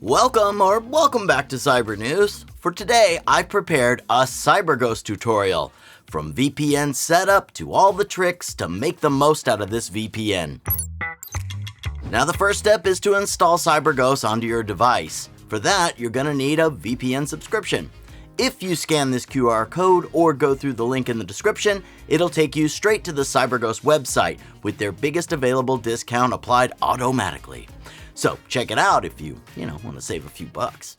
Welcome back to Cybernews. For today, I prepared a CyberGhost tutorial. From VPN setup to all the tricks to make the most out of this VPN. Now the first step is to install CyberGhost onto your device. For that, you're going to need a VPN subscription. If you scan this QR code or go through the link in the description, it'll take you straight to the CyberGhost website with their biggest available discount applied automatically. So check it out if you want to save a few bucks.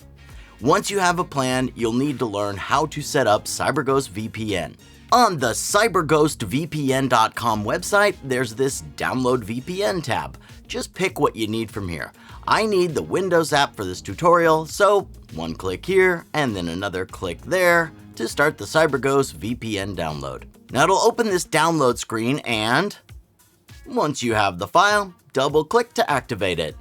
Once you have a plan, you'll need to learn how to set up CyberGhost VPN. On the CyberGhostVPN.com website, there's this Download VPN tab. Just pick what you need from here. I need the Windows app for this tutorial, so one click here and then another click there to start the CyberGhost VPN download. Now it'll open this download screen, and once you have the file, double click to activate it.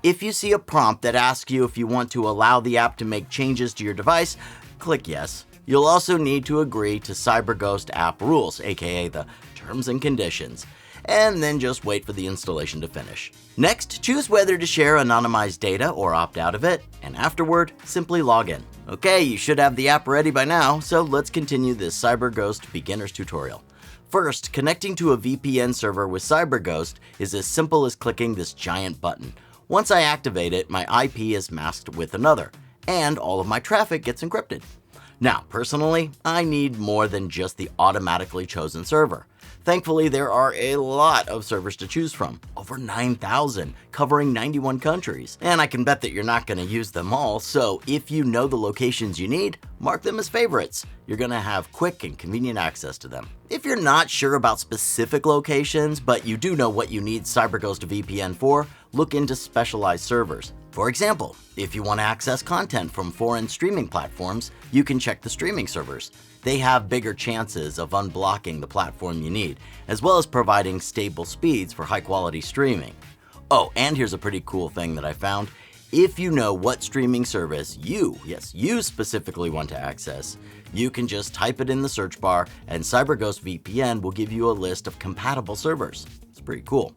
If you see a prompt that asks you if you want to allow the app to make changes to your device, click yes. You'll also need to agree to CyberGhost app rules, aka the terms and conditions, and then just wait for the installation to finish. Next, choose whether to share anonymized data or opt out of it, and afterward, simply log in. Okay, you should have the app ready by now, so let's continue this CyberGhost beginner's tutorial. First, connecting to a VPN server with CyberGhost is as simple as clicking this giant button. Once I activate it, my IP is masked with another, and all of my traffic gets encrypted. Now, personally, I need more than just the automatically chosen server. Thankfully, there are a lot of servers to choose from, over 9,000, covering 91 countries. And I can bet that you're not going to use them all, so if you know the locations you need, mark them as favorites. You're going to have quick and convenient access to them. If you're not sure about specific locations, but you do know what you need CyberGhost VPN for, look into specialized servers. For example, if you want to access content from foreign streaming platforms, you can check the streaming servers. They have bigger chances of unblocking the platform you need, as well as providing stable speeds for high-quality streaming. Oh, and here's a pretty cool thing that I found. If you know what streaming service you specifically want to access, you can just type it in the search bar, and CyberGhost VPN will give you a list of compatible servers. It's pretty cool.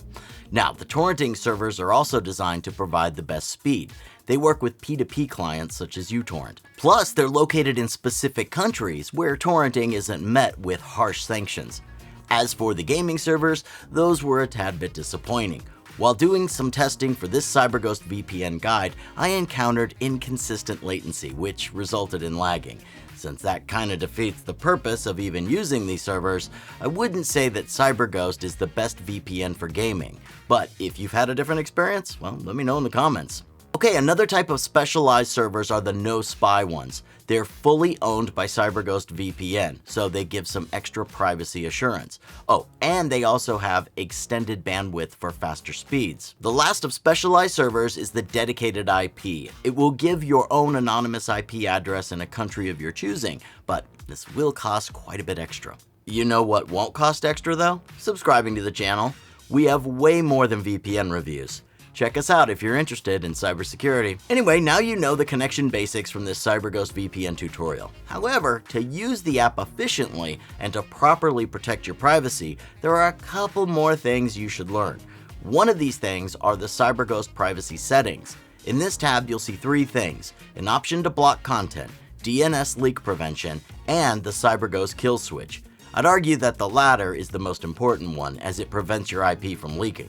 Now, the torrenting servers are also designed to provide the best speed. They work with P2P clients such as uTorrent. Plus, they're located in specific countries where torrenting isn't met with harsh sanctions. As for the gaming servers, those were a tad bit disappointing. While doing some testing for this CyberGhost VPN guide, I encountered inconsistent latency, which resulted in lagging. Since that kind of defeats the purpose of even using these servers, I wouldn't say that CyberGhost is the best VPN for gaming. But if you've had a different experience, well, let me know in the comments. Okay, another type of specialized servers are the no spy ones. They're fully owned by CyberGhost VPN, so they give some extra privacy assurance. Oh, and they also have extended bandwidth for faster speeds. The last of specialized servers is the dedicated IP. It will give your own anonymous IP address in a country of your choosing, but this will cost quite a bit extra. You know what won't cost extra though? Subscribing to the channel. We have way more than VPN reviews. Check us out if you're interested in cybersecurity. Anyway, now you know the connection basics from this CyberGhost VPN tutorial. However, to use the app efficiently and to properly protect your privacy, there are a couple more things you should learn. One of these things are the CyberGhost privacy settings. In this tab, you'll see three things: an option to block content, DNS leak prevention, and the CyberGhost kill switch. I'd argue that the latter is the most important one, as it prevents your IP from leaking.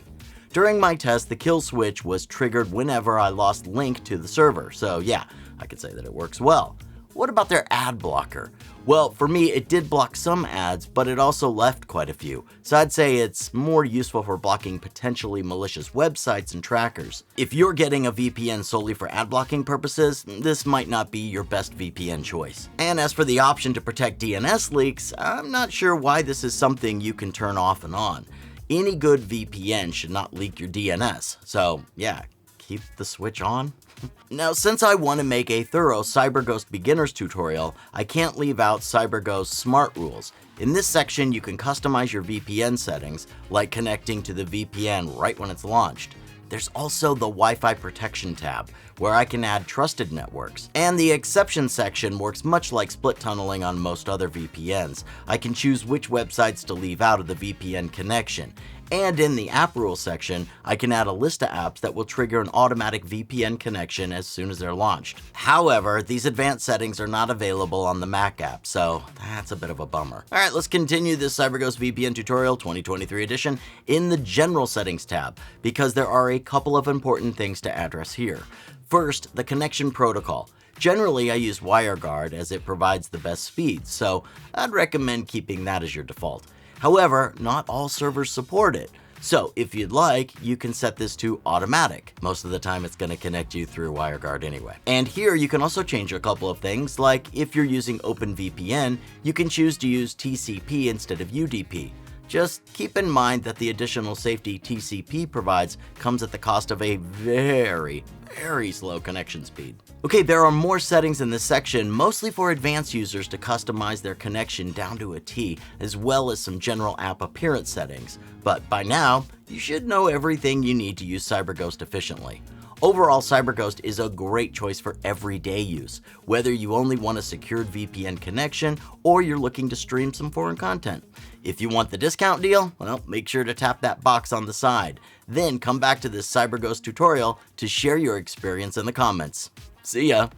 During my test, the kill switch was triggered whenever I lost link to the server, so yeah, I could say that it works well. What about their ad blocker? Well, for me, it did block some ads, but it also left quite a few, so I'd say it's more useful for blocking potentially malicious websites and trackers. If you're getting a VPN solely for ad blocking purposes, this might not be your best VPN choice. And as for the option to protect DNS leaks, I'm not sure why this is something you can turn off and on. Any good VPN should not leak your DNS, so yeah, keep the switch on. Now, since I want to make a thorough CyberGhost beginners tutorial, I can't leave out CyberGhost Smart Rules. In this section, you can customize your VPN settings, like connecting to the VPN right when it's launched. There's also the Wi-Fi protection tab, where I can add trusted networks. And the exceptions section works much like split tunneling on most other VPNs. I can choose which websites to leave out of the VPN connection. And in the app rules section, I can add a list of apps that will trigger an automatic VPN connection as soon as they're launched. However, these advanced settings are not available on the Mac app, so that's a bit of a bummer. All right, let's continue this CyberGhost VPN tutorial 2023 edition in the General Settings tab, because there are a couple of important things to address here. First, the connection protocol. Generally, I use WireGuard as it provides the best speed, so I'd recommend keeping that as your default. However, not all servers support it. So if you'd like, you can set this to automatic. Most of the time it's going to connect you through WireGuard anyway. And here you can also change a couple of things, like if you're using OpenVPN, you can choose to use TCP instead of UDP. Just keep in mind that the additional safety TCP provides comes at the cost of a very slow connection speed. Okay, there are more settings in this section, mostly for advanced users to customize their connection down to a T, as well as some general app appearance settings. But by now, you should know everything you need to use CyberGhost efficiently. Overall, CyberGhost is a great choice for everyday use, whether you only want a secured VPN connection or you're looking to stream some foreign content. If you want the discount deal, well, make sure to tap that box on the side. Then come back to this CyberGhost tutorial to share your experience in the comments. See ya!